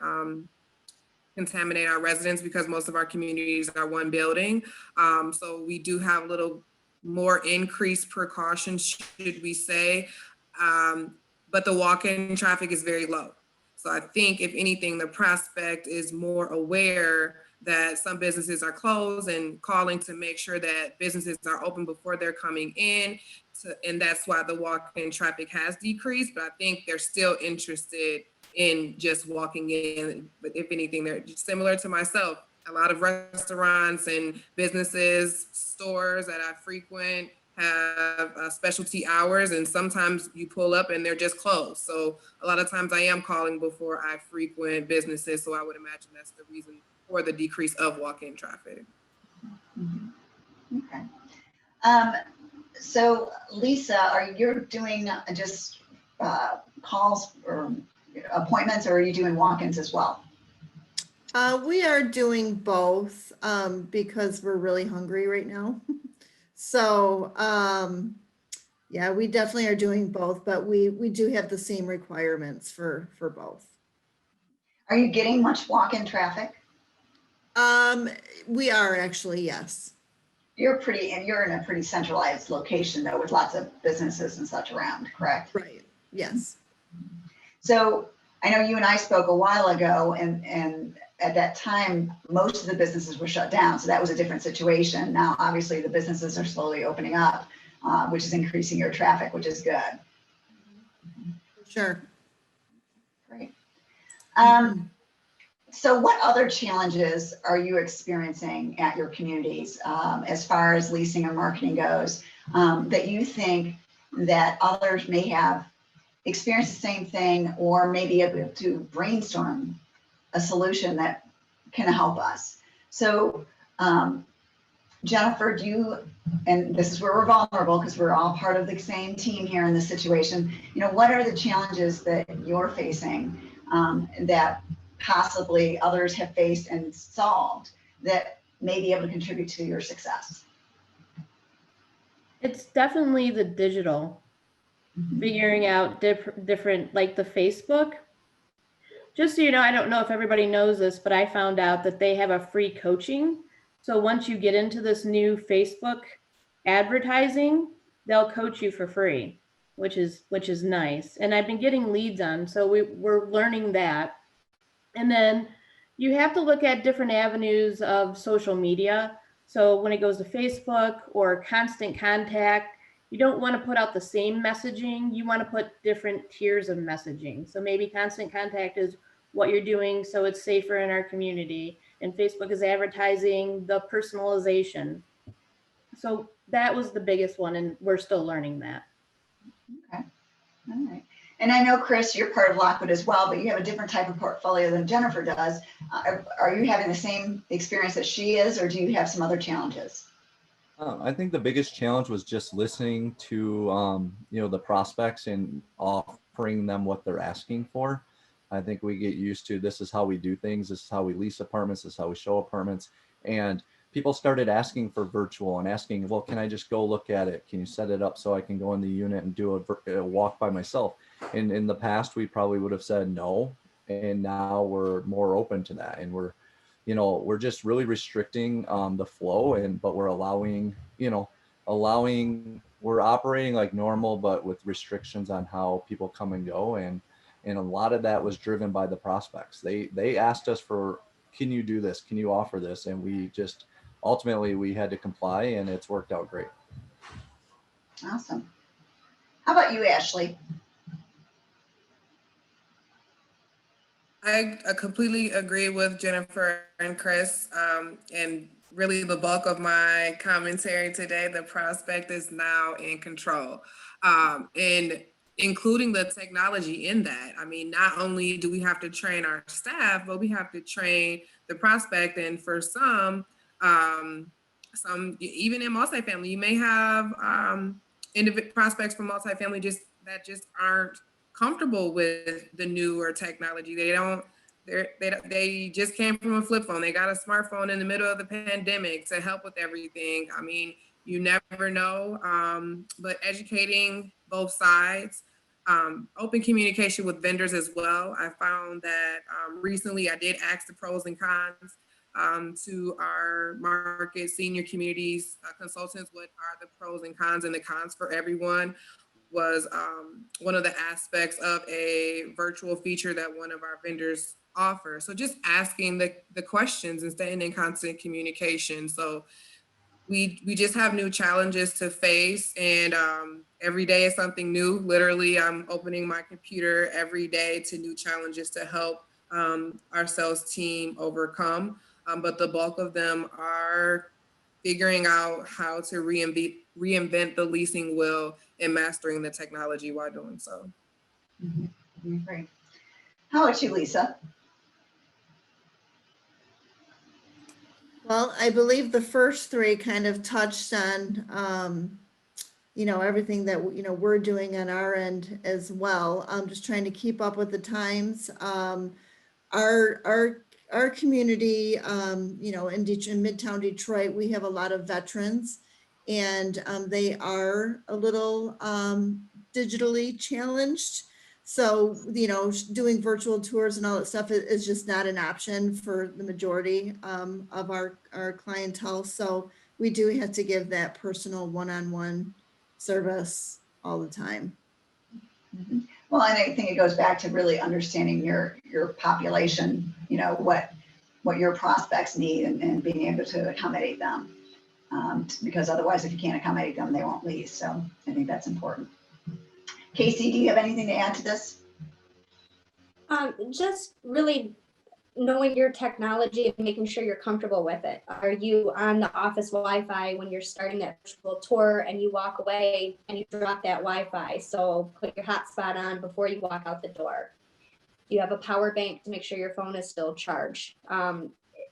contaminate our residents, because most of our communities are one building. So we do have a little more increased precautions, should we say, but the walk-in traffic is very low. So I think if anything, the prospect is more aware that some businesses are closed and calling to make sure that businesses are open before they're coming in. And that's why the walk-in traffic has decreased, but I think they're still interested in just walking in. But if anything, they're similar to myself. A lot of restaurants and businesses, stores that I frequent have specialty hours, and sometimes you pull up and they're just closed. So a lot of times I am calling before I frequent businesses. So I would imagine that's the reason for the decrease of walk-in traffic. Mm-hmm. Okay. So Lisa, are you doing just calls or appointments, or are you doing walk-ins as well? We are doing both because we're really hungry right now. So yeah, we definitely are doing both, but we do have the same requirements for both. Are you getting much walk-in traffic? We are actually, yes. You're in a pretty centralized location though, with lots of businesses and such around, correct? Right, yes. So I know you and I spoke a while ago, and at that time, most of the businesses were shut down. So that was a different situation. Now, obviously the businesses are slowly opening up, which is increasing your traffic, which is good. Sure. Great. So what other challenges are you experiencing at your communities as far as leasing and marketing goes, that you think that others may have experienced the same thing, or may be able to brainstorm a solution that can help us? So Jennifer, and this is where we're vulnerable because we're all part of the same team here in this situation, what are the challenges that you're facing that possibly others have faced and solved that may be able to contribute to your success? It's definitely the digital, figuring out different, like the Facebook. Just so you know, I don't know if everybody knows this, but I found out that they have a free coaching. So once you get into this new Facebook advertising, they'll coach you for free, which is nice. And I've been getting leads on, so we're learning that. And then you have to look at different avenues of social media. So when it goes to Facebook or Constant Contact, you don't want to put out the same messaging. You want to put different tiers of messaging. So maybe Constant Contact is what you're doing so it's safer in our community. And Facebook is advertising the personalization. So that was the biggest one, and we're still learning that. Okay. All right. And I know, Chris, you're part of Lockwood as well, but you have a different type of portfolio than Jennifer does. Are you having the same experience that she is, or do you have some other challenges? I think the biggest challenge was just listening to the prospects and offering them what they're asking for. I think we get used to, this is how we do things, this is how we lease apartments, this is how we show apartments, and people started asking for virtual and asking, well, can I just go look at it? Can you set it up so I can go in the unit and do a walk by myself? in the past, we probably would have said no. And now we're more open to that. And we're just really restricting the flow, but we're we're operating like normal, but with restrictions on how people come and go. And a lot of that was driven by the prospects. They asked us for, can you do this? Can you offer this? And ultimately we had to comply, and it's worked out great. Awesome. How about you, Ashley? I completely agree with Jennifer and Chris. And really the bulk of my commentary today, the prospect is now in control. And including the technology in that. I mean, not only do we have to train our staff, but we have to train the prospect. And for some even in multifamily, you may have prospects from multifamily that just aren't comfortable with the newer technology. They just came from a flip phone. They got a smartphone in the middle of the pandemic to help with everything. I mean, you never know, but educating both sides, open communication with vendors as well. I found that recently I did ask the pros and cons to our market senior communities consultants, what are the pros and cons, and the cons for everyone was one of the aspects of a virtual feature that one of our vendors offer. So just asking the questions and staying in constant communication. So we just have new challenges to face, and every day is something new. Literally, I'm opening my computer every day to new challenges to help our sales team overcome. But the bulk of them are figuring out how to reinvent the leasing wheel and mastering the technology while doing so. Mm-hmm. Great. How about you, Lisa? Well, I believe the first three kind of touched on, everything that, we're doing on our end as well. I'm just trying to keep up with the times. Our community, in Midtown Detroit, we have a lot of veterans, and they are a little digitally challenged. So, doing virtual tours and all that stuff is just not an option for the majority of our clientele. So we do have to give that personal one-on-one service all the time. Mm-hmm. Well, and I think it goes back to really understanding your population, what your prospects need, and being able to accommodate them. Because otherwise, if you can't accommodate them, they won't lease. So I think that's important. Casey, do you have anything to add to this? Just really knowing your technology and making sure you're comfortable with it. Are you on the office Wi-Fi when you're starting that virtual tour and you walk away and you drop that Wi-Fi? So put your hotspot on before you walk out the door. You have a power bank to make sure your phone is still charged.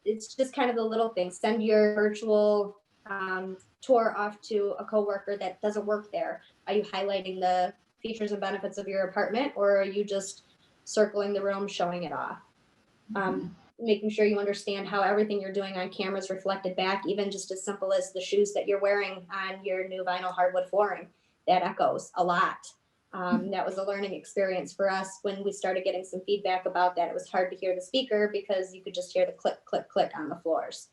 It's just kind of the little things. Send your virtual tour off to a coworker that doesn't work there. Are you highlighting the features and benefits of your apartment, or are you just circling the room, showing it off? Making sure you understand how everything you're doing on camera is reflected back, even just as simple as the shoes that you're wearing on your new vinyl hardwood flooring. That echoes a lot. That was a learning experience for us when we started getting some feedback about that. It was hard to hear the speaker because you could just hear the click, click, click on the floors.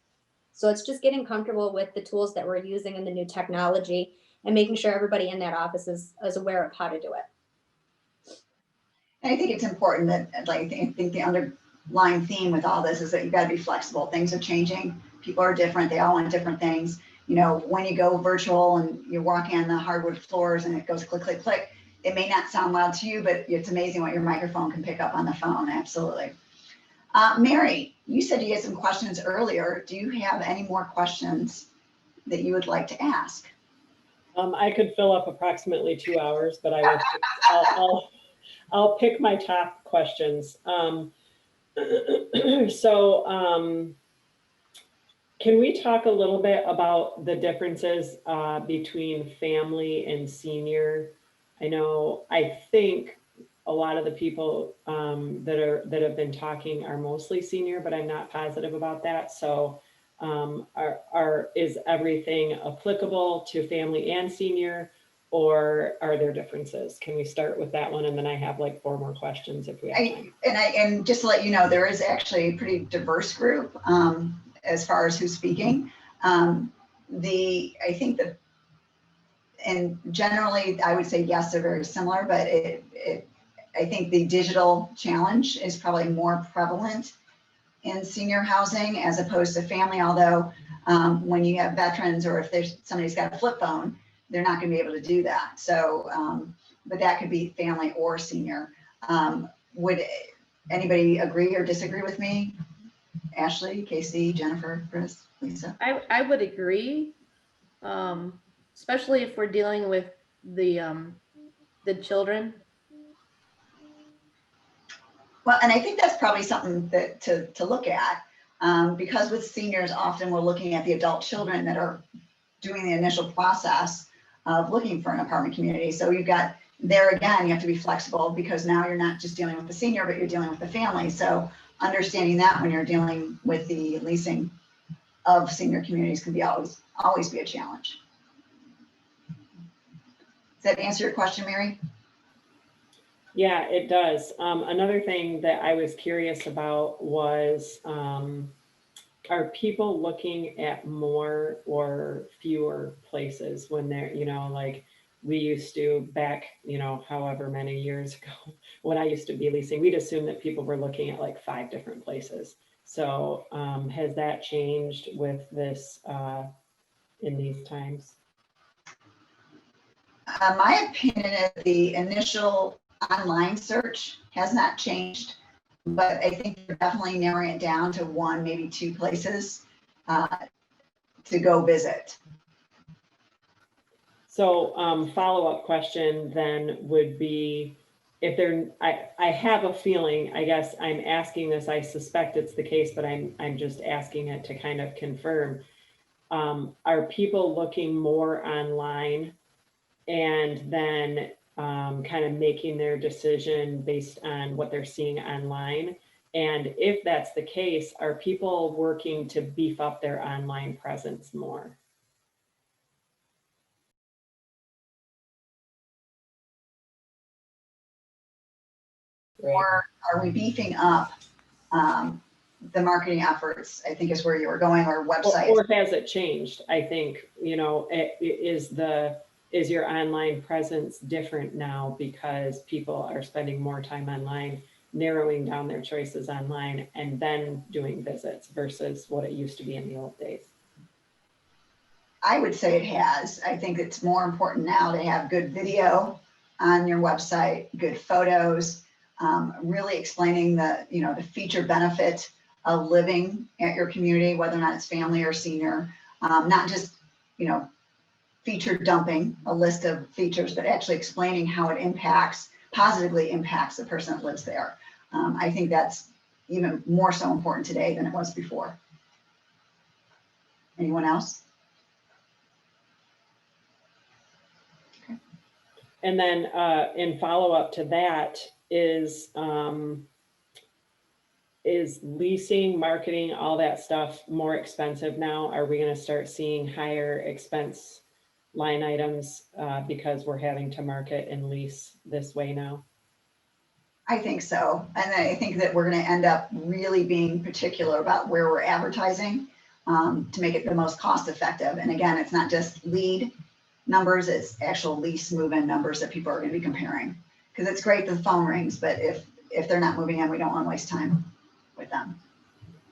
So it's just getting comfortable with the tools that we're using and the new technology, and making sure everybody in that office is aware of how to do it. And I think it's important that, I think the underlying theme with all this is that you've got to be flexible. Things are changing. People are different. They all want different things. When you go virtual and you're walking on the hardwood floors and it goes click, click, click, it may not sound loud to you, but it's amazing what your microphone can pick up on the phone. Absolutely. Mary, you said you had some questions earlier. Do you have any more questions that you would like to ask? I could fill up approximately 2 hours, but I'll pick my top questions. Can we talk a little bit about the differences between family and senior? I think a lot of the people that have been talking are mostly senior, but I'm not positive about that. So is everything applicable to family and senior, or are there differences? Can we start with that one? And then I have like 4 more questions if we have time. And just to let you know, there is actually a pretty diverse group as far as who's speaking. I think that, and generally I would say yes, they're very similar, but I think the digital challenge is probably more prevalent in senior housing as opposed to family, although when you have veterans or if there's somebody's got a flip phone, they're not going to be able to do that. So, but that could be family or senior. Would anybody agree or disagree with me? Ashley, Casey, Jennifer, Chris, Lisa? I would agree, especially if we're dealing with the children. Well, and I think that's probably something that to look at because with seniors, often we're looking at the adult children that are doing the initial process of looking for an apartment community. So you've got there again, you have to be flexible because now you're not just dealing with the senior, but you're dealing with the family. So understanding that when you're dealing with the leasing of senior communities can be always be a challenge. Does that answer your question, Mary? Yeah, it does. Another thing that I was curious about was, are people looking at more or fewer places when they're, like we used to back, however many years ago, when I used to be leasing, we'd assume that people were looking at like 5 different places. So has that changed with this in these times? My opinion is the initial online search has not changed, but I think they're definitely narrowing it down to 1, maybe 2 places to go visit. So follow-up question then would be, if they're, I have a feeling, I guess I'm asking this, I suspect it's the case, but I'm just asking it to kind of confirm. Are people looking more online and then kind of making their decision based on what they're seeing online? And if that's the case, are people working to beef up their online presence more? Or are we beefing up the marketing efforts, I think is where you were going, or websites? Or has it changed? I think, is your online presence different now because people are spending more time online, narrowing down their choices online, and then doing visits versus what it used to be in the old days? I would say it has. I think it's more important now to have good video on your website, good photos, really explaining the feature benefit of living at your community, whether or not it's family or senior, not just, feature dumping a list of features, but actually explaining how it positively impacts the person that lives there. I think that's even more so important today than it was before. Anyone else? Okay. And then in follow-up to that is leasing, marketing, all that stuff more expensive now? Are we going to start seeing higher expense line items because we're having to market and lease this way now? I think so. And I think that we're going to end up really being particular about where we're advertising to make it the most cost effective. And again, it's not just lead numbers, it's actual lease move-in numbers that people are going to be comparing. Because it's great the phone rings, but if they're not moving in, we don't want to waste time with them.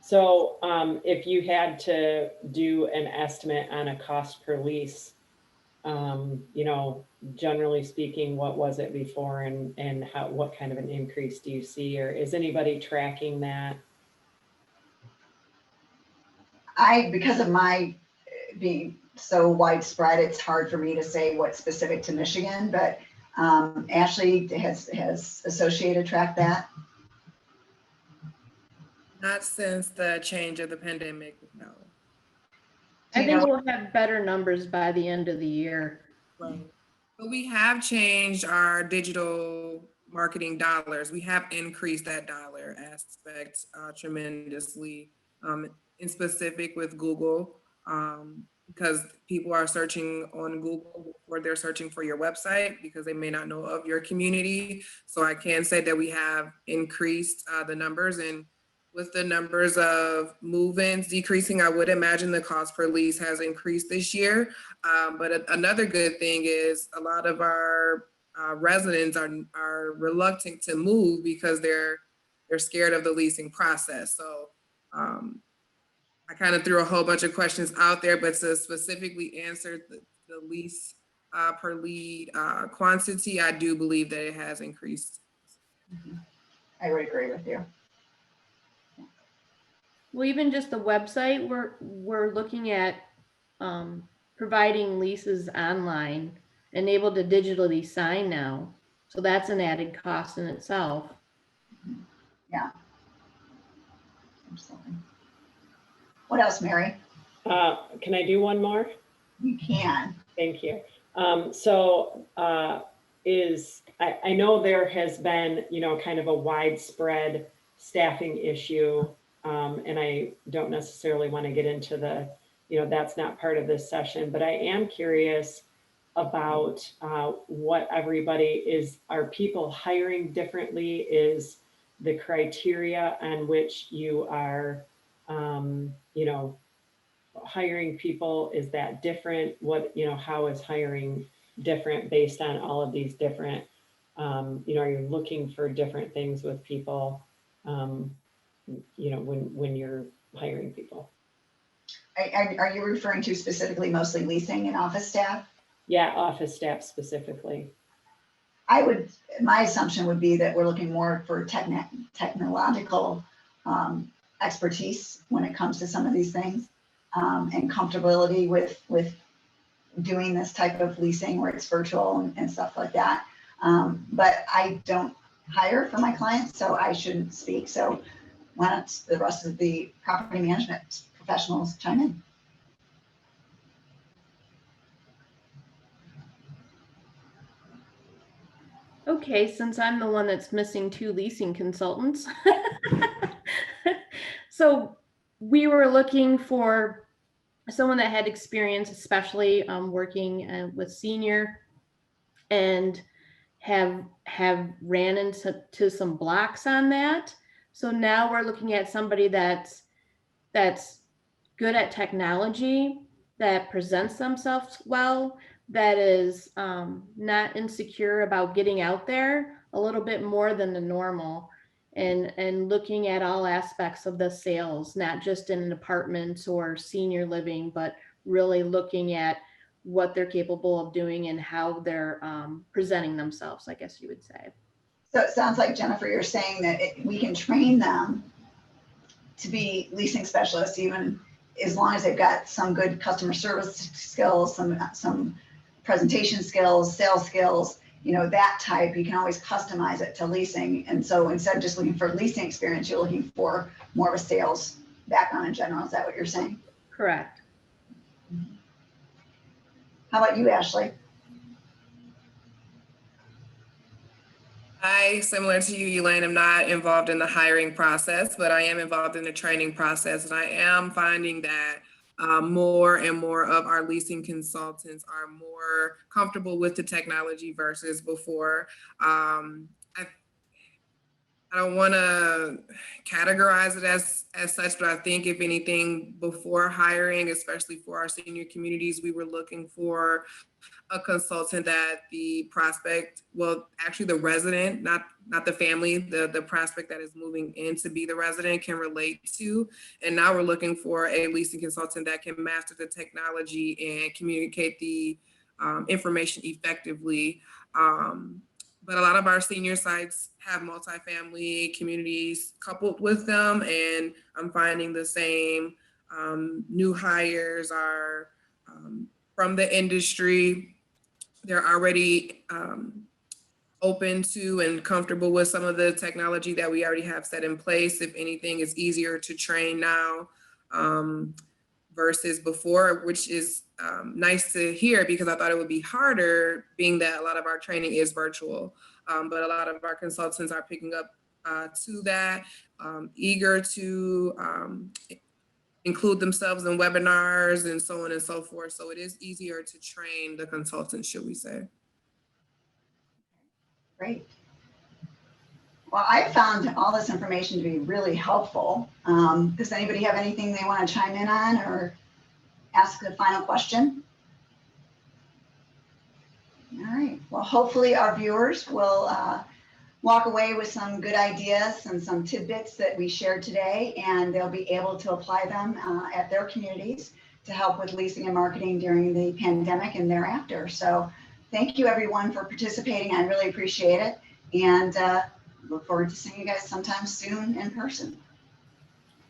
So if you had to do an estimate on a cost per lease, generally speaking, what was it before and what kind of an increase do you see, or is anybody tracking that? Because of my being so widespread, it's hard for me to say what's specific to Michigan, but Ashley has Associated tracked that. Not since the change of the pandemic, no. I think we'll have better numbers by the end of the year. Right. But we have changed our digital marketing dollars. We have increased that dollar aspect tremendously, in specific with Google. because people are searching on Google before they're searching for your website because they may not know of your community. So I can say that we have increased the numbers, and with the numbers of move-ins decreasing, I would imagine the cost per lease has increased this year. But another good thing is a lot of our residents are reluctant to move because they're scared of the leasing process. So I kind of threw a whole bunch of questions out there, but to specifically answer the lease per lead quantity, I do believe that it has increased. I would agree with you. Well, even just the website, we're looking at providing leases online and able to digitally sign now. So that's an added cost in itself. Yeah. Absolutely. What else, Mary? Can I do one more? You can. Thank you. I know there has been, kind of a widespread staffing issue, and I don't necessarily want to get into that's not part of this session, but I am curious about what everybody is. Are people hiring differently? Is the criteria on which you are, hiring people, is that different? How is hiring different based on all of these different, are you looking for different things with people, when you're hiring people? Are you referring to specifically mostly leasing and office staff? Yeah, office staff specifically. My assumption would be that we're looking more for technological expertise when it comes to some of these things, and comfortability with doing this type of leasing where it's virtual and stuff like that. But I don't hire for my clients, so I shouldn't speak. So why don't the rest of the property management professionals chime in? Okay, since I'm the one that's missing 2 leasing consultants. So we were looking for someone that had experience, especially working with senior, and have ran into some blocks on that. So now we're looking at somebody that's good at technology, that presents themselves well, that is not insecure about getting out there a little bit more than the normal, and looking at all aspects of the sales, not just in an apartment or senior living, but really looking at what they're capable of doing and how they're presenting themselves, I guess you would say. So it sounds like, Jennifer, you're saying that we can train them to be leasing specialists, even as long as they've got some good customer service skills, some presentation skills, sales skills, that type. You can always customize it to leasing. And so instead of just looking for leasing experience, you're looking for more of a sales background in general. Is that what you're saying? Correct. How about you, Ashley? Similar to you, Elaine, I'm not involved in the hiring process, but I am involved in the training process. And I am finding that more and more of our leasing consultants are more comfortable with the technology versus before. I don't want to categorize it as such, but I think if anything, before hiring, especially for our senior communities, we were looking for a consultant that the prospect, well, actually the resident, not the family, the prospect that is moving in to be the resident can relate to. And now we're looking for a leasing consultant that can master the technology and communicate the information effectively. But a lot of our senior sites have multifamily communities coupled with them, and I'm finding the same. New hires are from the industry. They're already open to and comfortable with some of the technology that we already have set in place. If anything, it's easier to train now versus before, which is nice to hear, because I thought it would be harder, being that a lot of our training is virtual. But a lot of our consultants are picking up to that, eager to include themselves in webinars and so on and so forth. So it is easier to train the consultants, should we say. Great. Well, I found all this information to be really helpful. Does anybody have anything they want to chime in on or ask a final question? All right. Well, hopefully our viewers will walk away with some good ideas and some tidbits that we shared today, and they'll be able to apply them at their communities to help with leasing and marketing during the pandemic and thereafter. So thank you everyone for participating. I really appreciate it. And look forward to seeing you guys sometime soon in person.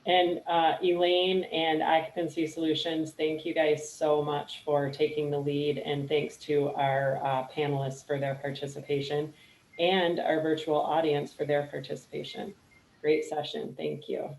And Elaine and Occupancy Solutions, thank you guys so much for taking the lead, and thanks to our panelists for their participation and our virtual audience for their participation. Great session. Thank you.